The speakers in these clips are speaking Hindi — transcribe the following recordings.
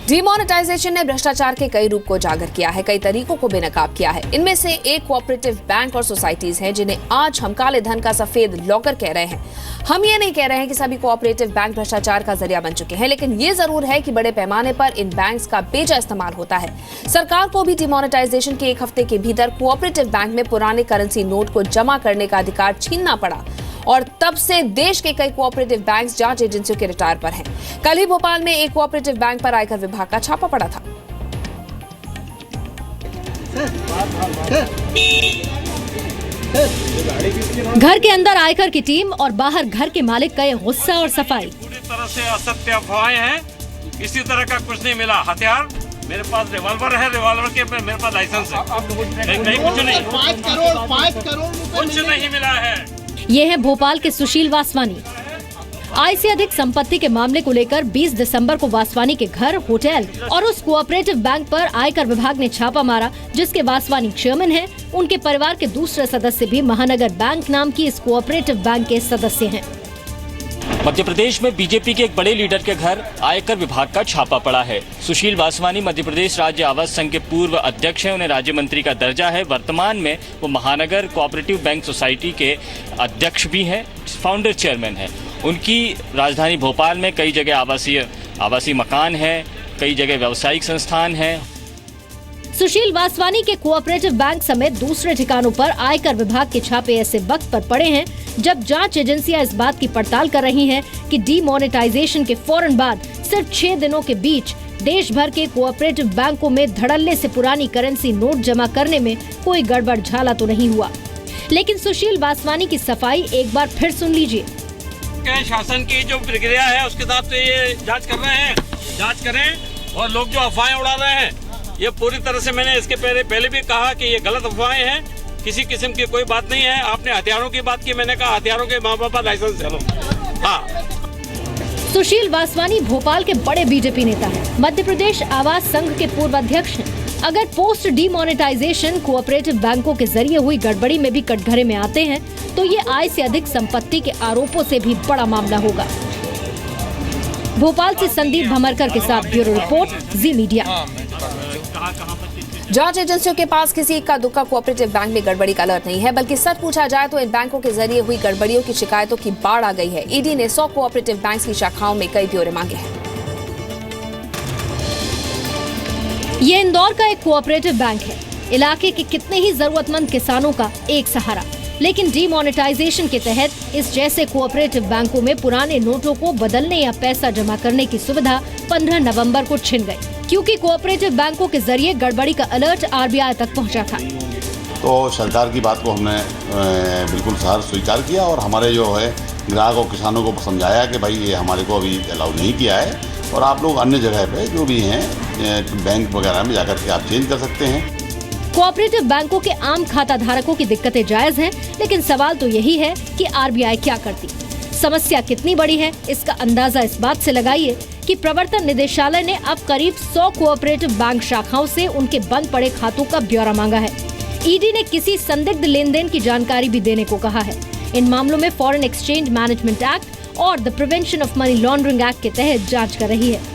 डिमोनेटाइजेशन ने भ्रष्टाचार के कई रूप को उजागर किया है, कई तरीकों को बेनकाब किया है। इनमें से एक कोऑपरेटिव बैंक और सोसाइटीज हैं, जिन्हें आज हम काले धन का सफेद लॉकर कह रहे हैं। हम ये नहीं कह रहे हैं कि सभी कोऑपरेटिव बैंक भ्रष्टाचार का जरिया बन चुके हैं, लेकिन ये जरूर है कि बड़े पैमाने पर इन बैंक्स का बेजा इस्तेमाल होता है। सरकार को भी डिमोनेटाइजेशन के एक हफ्ते के भीतर कोऑपरेटिव बैंक में पुराने करेंसी नोट को जमा करने का अधिकार छीनना पड़ा और तब से देश के कई कोऑपरेटिव बैंक्स जांच एजेंसियों के रडार पर हैं। कल ही भोपाल में एक कोऑपरेटिव बैंक पर आयकर विभाग का छापा पड़ा था। घर के अंदर आयकर की टीम और बाहर घर के मालिक का ये गुस्सा और सफाई। पूरी तरह से असत्य अफवाहें हैं, किसी तरह का कुछ नहीं मिला। हथियार मेरे पास रिवॉल्वर है, रिवॉल्वर के मेरे पास लाइसेंस है। नहीं कुछ नहीं, 5 करोड़ कुछ नहीं मिला है। ये है भोपाल के सुशील वासवानी। आय से अधिक संपत्ति के मामले को लेकर 20 दिसंबर को वासवानी के घर, होटल और उस कोऑपरेटिव बैंक पर आयकर विभाग ने छापा मारा, जिसके वासवानी चेयरमैन हैं। उनके परिवार के दूसरे सदस्य भी महानगर बैंक नाम की इस कोऑपरेटिव बैंक के सदस्य हैं। मध्य प्रदेश में बीजेपी के एक बड़े लीडर के घर आयकर विभाग का छापा पड़ा है। सुशील वासवानी मध्य प्रदेश राज्य आवास संघ के पूर्व अध्यक्ष हैं, उन्हें राज्य मंत्री का दर्जा है। वर्तमान में वो महानगर कोऑपरेटिव बैंक सोसाइटी के अध्यक्ष भी हैं, फाउंडर चेयरमैन हैं। उनकी राजधानी भोपाल में कई जगह आवासीय मकान हैं, कई जगह व्यावसायिक संस्थान हैं। सुशील वासवानी के कोऑपरेटिव बैंक समेत दूसरे ठिकानों पर आयकर विभाग के छापे ऐसे वक्त पर पड़े हैं जब जांच एजेंसियां इस बात की पड़ताल कर रही हैं कि डीमोनेटाइजेशन के फौरन बाद सिर्फ 6 दिनों के बीच देश भर के कोऑपरेटिव बैंकों में धड़ल्ले से पुरानी करेंसी नोट जमा करने में कोई गड़बड़ झाला तो नहीं हुआ। लेकिन सुशील वासवानी की सफाई एक बार फिर सुन लीजिए। शासन की जो प्रक्रिया है उसके साथ तो ये जांच कर रहे हैं, जांच करें। और लोग जो अफवाहें उड़ा रहे हैं, ये पूरी तरह से मैंने इसके पहले भी कहा कि ये गलत अफवाहें हैं, किसी किस्म की कोई बात नहीं है। आपने हथियारों की बात की, मैंने कहा हथियारों के माँ बाप लाइसेंस चलो। हाँ, सुशील वासवानी भोपाल के बड़े बीजेपी नेता हैं, मध्य प्रदेश आवास संघ के पूर्व अध्यक्ष हैं। अगर पोस्ट डीमोनेटाइजेशन कोऑपरेटिव बैंकों के जरिए हुई गड़बड़ी में भी कटघरे में आते हैं तो ये आय से अधिक संपत्ति के आरोपों से भी बड़ा मामला होगा। भोपाल से संदीप भमरकर के साथ ब्यूरो रिपोर्ट, जी मीडिया। जांच एजेंसियों के पास किसी इक्का दुक्का कोऑपरेटिव बैंक में गड़बड़ी का अलर्ट नहीं है, बल्कि सच पूछा जाए तो इन बैंकों के जरिए हुई गड़बड़ियों की शिकायतों की बाढ़ आ गई है। ईडी ने 100 कोऑपरेटिव बैंक्स की शाखाओं में कई ब्यौरे मांगे हैं। ये इंदौर का एक कोऑपरेटिव बैंक है, इलाके के कितने ही जरूरतमंद किसानों का एक सहारा। लेकिन डीमोनेटाइजेशन के तहत इस जैसे कोऑपरेटिव बैंकों में पुराने नोटों को बदलने या पैसा जमा करने की सुविधा 15 नवंबर को छिन गई, क्योंकि कोऑपरेटिव बैंकों के जरिए गड़बड़ी का अलर्ट आरबीआई तक पहुंचा था। तो सरकार की बात को हमने बिल्कुल स्वीकार किया और हमारे जो है ग्राहक और किसानों को समझाया कि भाई ये हमारे को अभी अलाउ नहीं किया है और आप लोग अन्य जगह पे जो भी हैं बैंक वगैरह में जाकर के आप चेंज कर सकते हैं। कोऑपरेटिव बैंकों के आम खाता धारकों की दिक्कतें जायज हैं, लेकिन सवाल तो यही है कि आरबीआई क्या करती। समस्या कितनी बड़ी है इसका अंदाजा इस बात से लगाइए कि प्रवर्तन निदेशालय ने अब करीब 100 कोऑपरेटिव बैंक शाखाओं से उनके बंद पड़े खातों का ब्यौरा मांगा है। ईडी ने किसी संदिग्ध लेन देन की जानकारी भी देने को कहा है। इन मामलों में फॉरेन एक्सचेंज मैनेजमेंट एक्ट और the prevention of money laundering act के तहत जांच कर रही है।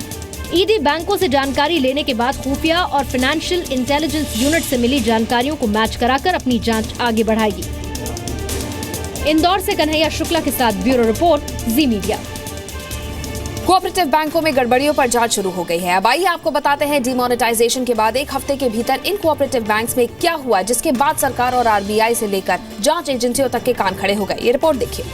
ईडी बैंकों से जानकारी लेने के बाद खुफिया और फाइनेंशियल इंटेलिजेंस यूनिट से मिली जानकारियों को मैच कराकर अपनी जांच आगे बढ़ाएगी। इंदौर से कन्हैया शुक्ला के साथ ब्यूरो रिपोर्ट, जी मीडिया। कोऑपरेटिव बैंकों में गड़बड़ियों पर जांच शुरू हो गई है। अब आइए आपको बताते हैं डीमोनेटाइजेशन के बाद एक हफ्ते के भीतर इन कोऑपरेटिव बैंक्स में क्या हुआ, जिसके बाद सरकार और आरबीआई से लेकर जांच एजेंसियों तक के कान खड़े हो गए। ये रिपोर्ट देखिए।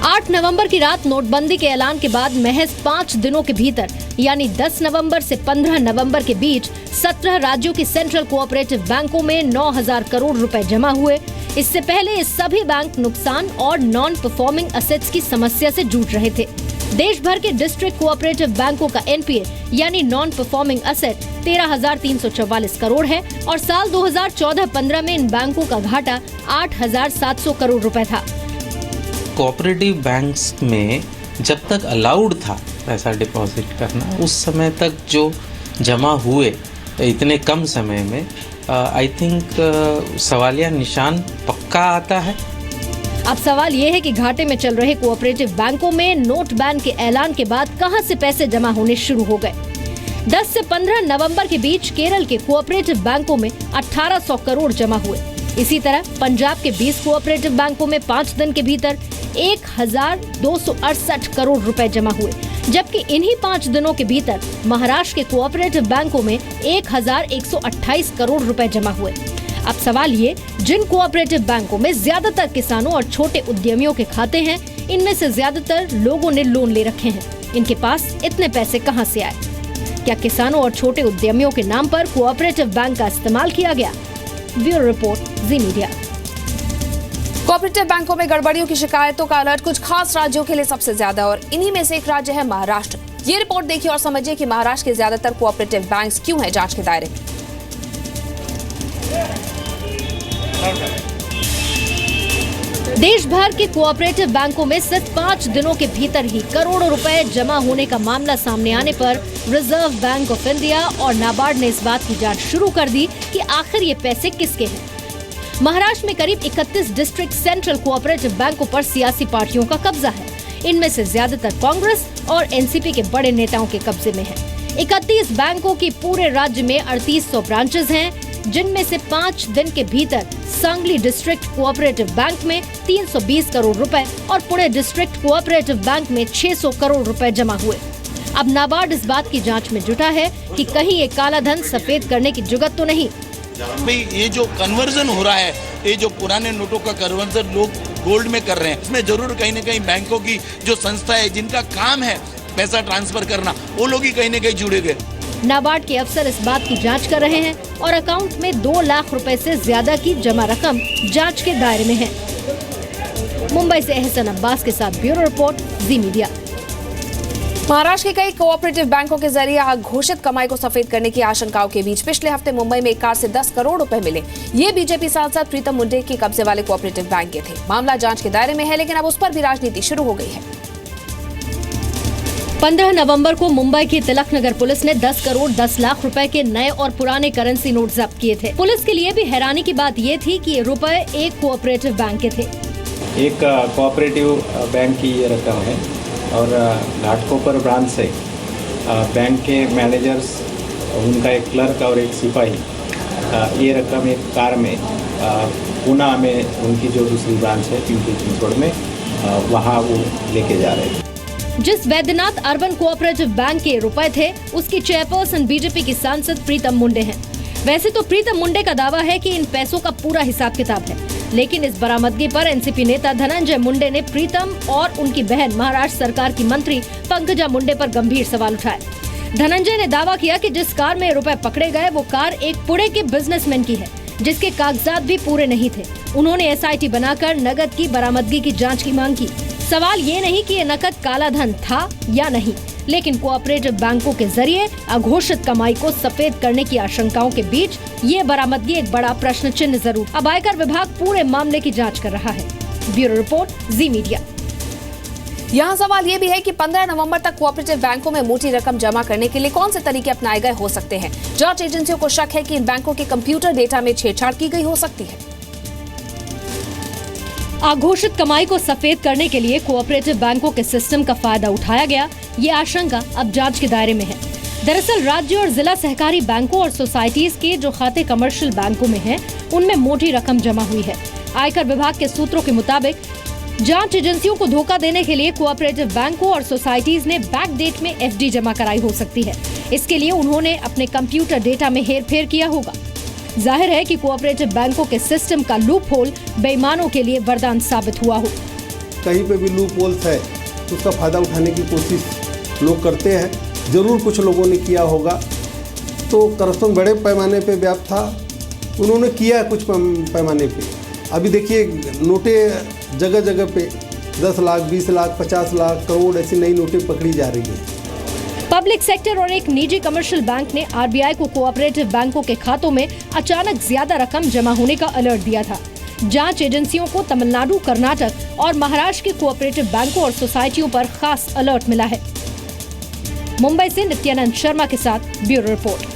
8 नवंबर की रात नोटबंदी के ऐलान के बाद महज 5 दिनों के भीतर यानी 10 नवंबर से 15 नवंबर के बीच 17 राज्यों की सेंट्रल कोऑपरेटिव बैंकों में 9,000 करोड़ रुपए जमा हुए। इससे पहले ये सभी बैंक नुकसान और नॉन परफॉर्मिंग असेट्स की समस्या से जूझ रहे थे। देश भर के डिस्ट्रिक्ट कोऑपरेटिव बैंकों का एनपीए यानी नॉन परफॉर्मिंग असेट 13,344 करोड़ है और साल 2014-15 में इन बैंकों का घाटा 8,700 करोड़ रुपए था। कोऑपरेटिव बैंक्स में जब तक अलाउड था पैसा डिपॉजिट करना, उस समय तक जो जमा हुए इतने कम समय में आई थिंक सवालिया निशान पक्का आता है। अब सवाल ये है कि घाटे में चल रहे कोऑपरेटिव बैंकों में नोट बैन के ऐलान के बाद कहां से पैसे जमा होने शुरू हो गए। 10 से 15 नवंबर के बीच केरल के कोऑपरेटिव बैंकों में 1800 करोड़ जमा हुए। इसी तरह पंजाब के 20 कोऑपरेटिव बैंकों में 5 दिन के भीतर 1268 करोड़ रुपए जमा हुए, जबकि इन्हीं 5 दिनों के भीतर महाराष्ट्र के कोऑपरेटिव बैंकों में 1128 करोड़ रुपए जमा हुए। अब सवाल ये, जिन कोऑपरेटिव बैंकों में ज्यादातर किसानों और छोटे उद्यमियों के खाते हैं, इनमें से ज्यादातर लोगों ने लोन ले रखे हैं। इनके पास इतने पैसे कहां से आए? क्या किसानों और छोटे उद्यमियों के नाम पर कोऑपरेटिव बैंक का इस्तेमाल किया गया? ब्यूरो रिपोर्ट, जी मीडिया। कोऑपरेटिव बैंकों में गड़बड़ियों की शिकायतों का अलर्ट कुछ खास राज्यों के लिए सबसे ज्यादा, और इन्हीं में से एक राज्य है महाराष्ट्र। ये रिपोर्ट देखिए और समझिए कि महाराष्ट्र के ज्यादातर कोऑपरेटिव बैंक्स क्यों हैं जांच के दायरे में। देश भर के कोऑपरेटिव बैंकों में सिर्फ 5 दिनों के भीतर ही करोड़ों रुपए जमा होने का मामला सामने आने पर रिजर्व बैंक ऑफ इंडिया और नाबार्ड ने इस बात की जांच शुरू कर दी कि आखिर ये पैसे किसके हैं। महाराष्ट्र में करीब 31 डिस्ट्रिक्ट सेंट्रल कोऑपरेटिव बैंकों पर सियासी पार्टियों का कब्जा है। इनमें से ज्यादातर कांग्रेस और एनसीपी के बड़े नेताओं के कब्जे में है। 31 बैंकों की पूरे राज्य में 3800 ब्रांचेस हैं, जिनमें से 5 दिन के भीतर सांगली डिस्ट्रिक्ट कोऑपरेटिव बैंक में 320 करोड़ रुपए और पुणे डिस्ट्रिक्ट कोऑपरेटिव बैंक में 600 करोड़ रुपए जमा हुए। अब नाबार्ड इस बात की जांच में जुटा है कि कहीं ये काला धन सफेद करने की जुगत तो नहीं। भाई ये जो कन्वर्जन हो रहा है, ये जो पुराने नोटों का कन्वर्जन लोग गोल्ड में कर रहे हैं, इसमें जरूर कहीं न कहीं बैंकों की जो संस्था है जिनका काम है पैसा ट्रांसफर करना, वो लोग ही कहीं न कहीं जुड़े गए। नाबार्ड के अफसर इस बात की जांच कर रहे हैं और अकाउंट में 2 लाख रुपए से ज्यादा की जमा रकम जांच के दायरे में है। मुंबई से एहसन अब्बास के साथ ब्यूरो रिपोर्ट, जी मीडिया। महाराष्ट्र के कई कोऑपरेटिव बैंकों के जरिए अघोषित कमाई को सफेद करने की आशंकाओं के बीच पिछले हफ्ते मुंबई में एक कार से 10 करोड़ रुपए मिले। ये बीजेपी सांसद प्रीतम मुंडे के कब्जे वाले कोऑपरेटिव बैंक के थे। मामला जांच के दायरे में है, लेकिन अब उस पर भी राजनीति शुरू हो गई है। 15 नवंबर को मुंबई की तिलक नगर पुलिस ने 10 करोड़ 10 लाख रुपए के नए और पुराने करेंसी नोट जब्त किए थे। पुलिस के लिए भी हैरानी की बात ये थी कि ये रुपए एक कोऑपरेटिव बैंक के थे। एक कोऑपरेटिव बैंक की ये रकम है और घाटकोपर ब्रांच से बैंक के मैनेजर्स, उनका एक क्लर्क और एक सिपाही ये रकम एक कार में पूना में उनकी जो दूसरी ब्रांच है पिंपरी चिंचवड़ में, वहाँ वो लेके जा रहे थे। जिस वैद्यनाथ अर्बन कोऑपरेटिव बैंक के रुपए थे, उसकी चेयरपर्सन बीजेपी की सांसद प्रीतम मुंडे हैं। वैसे तो प्रीतम मुंडे का दावा है कि इन पैसों का पूरा हिसाब किताब है, लेकिन इस बरामदगी पर एनसीपी नेता धनंजय मुंडे ने प्रीतम और उनकी बहन महाराष्ट्र सरकार की मंत्री पंकजा मुंडे पर गंभीर सवाल उठाए। धनंजय ने दावा किया कि जिस कार में रुपए पकड़े गए वो कार एक पुणे के बिजनेसमैन की है, जिसके कागजात भी पूरे नहीं थे। उन्होंने एसआईटी बनाकर नकद की बरामदगी की जांच की मांग की। सवाल ये नहीं कि ये नकद काला धन था या नहीं, लेकिन कोऑपरेटिव बैंकों के जरिए अघोषित कमाई को सफेद करने की आशंकाओं के बीच ये बरामदगी एक बड़ा प्रश्न चिन्ह जरूर। अब आयकर विभाग पूरे मामले की जांच कर रहा है। ब्यूरो रिपोर्ट, जी मीडिया। यहाँ सवाल ये भी है कि 15 नवंबर तक कोऑपरेटिव बैंकों में मोटी रकम जमा करने के लिए कौन से तरीके अपनाए गए हो सकते हैं। जांच एजेंसियों को शक है कि इन बैंकों के कंप्यूटर डेटा में छेड़छाड़ की गई हो सकती है। अघोषित कमाई को सफेद करने के लिए कोऑपरेटिव बैंकों के सिस्टम का फायदा उठाया गया, ये आशंका अब जांच के दायरे में है। दरअसल राज्य और जिला सहकारी बैंकों और सोसाइटीज के जो खाते कमर्शियल बैंकों में हैं, उनमें मोटी रकम जमा हुई है। आयकर विभाग के सूत्रों के मुताबिक जांच एजेंसियों को धोखा देने के लिए कोऑपरेटिव बैंकों और सोसाइटीज ने बैक डेट में एफडी जमा कराई हो सकती है। इसके लिए उन्होंने अपने कंप्यूटर डेटा में हेरफेर किया होगा। जाहिर है कि कोऑपरेटिव बैंकों के सिस्टम का लूप होल बेईमानों के लिए वरदान साबित हुआ हो। कहीं पे भी लूप होल्स है तो उसका फायदा उठाने की कोशिश लोग करते हैं। जरूर कुछ लोगों ने किया होगा। तो करप्शन बड़े पैमाने पे व्याप्त था, उन्होंने किया है कुछ पैमाने पे। अभी देखिए नोटें जगह जगह पे 10 लाख, 20 लाख, 50 लाख, करोड़ ऐसी नई नोटें पकड़ी जा रही है। पब्लिक सेक्टर और एक निजी कमर्शियल बैंक ने आरबीआई को कोऑपरेटिव बैंकों के खातों में अचानक ज्यादा रकम जमा होने का अलर्ट दिया था। जांच एजेंसियों को तमिलनाडु, कर्नाटक और महाराष्ट्र के कोऑपरेटिव बैंकों और सोसाइटियों पर खास अलर्ट मिला है। मुंबई से नित्यानंद शर्मा के साथ ब्यूरो रिपोर्ट।